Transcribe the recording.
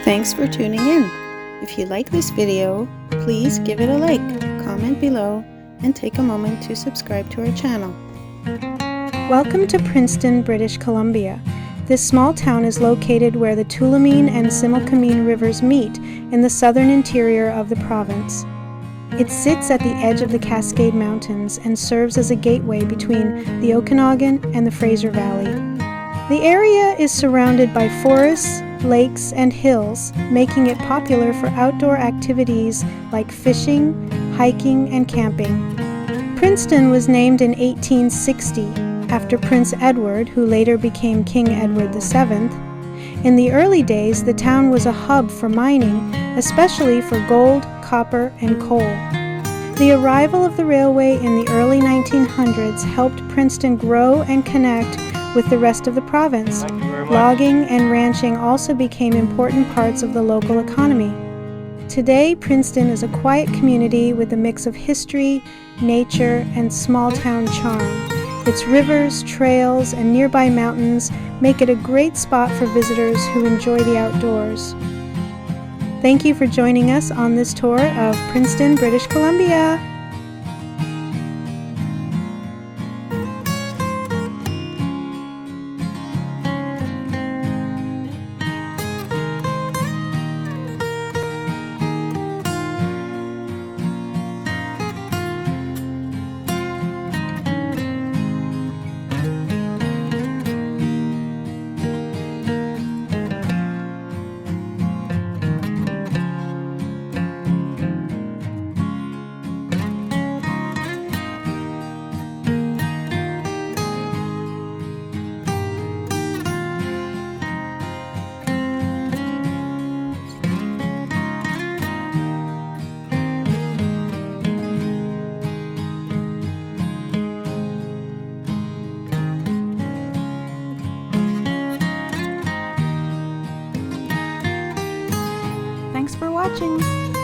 Thanks for tuning in. If you like this video, please give it a like, comment below, and take a moment to subscribe to our channel. Welcome to Princeton, British Columbia. This small town is located where the Tulameen and Similkameen Rivers meet in the southern interior of the province. It sits at the edge of the Cascade Mountains and serves as a gateway between the Okanagan and the Fraser Valley. The area is surrounded by forests, lakes, and hills, making it popular for outdoor activities like fishing, hiking, and camping. Princeton was named in 1860 after Prince Edward, who later became King Edward VII. In the early days, the town was a hub for mining, especially for gold, copper, and coal. The arrival of the railway in the early 1900s helped Princeton grow and connect with the rest of the province. Logging and ranching also became important parts of the local economy. Today, Princeton is a quiet community with a mix of history, nature, and small-town charm. Its rivers, trails, and nearby mountains make it a great spot for visitors who enjoy the outdoors. Thank you for joining us on this tour of Princeton, British Columbia. Thanks for watching.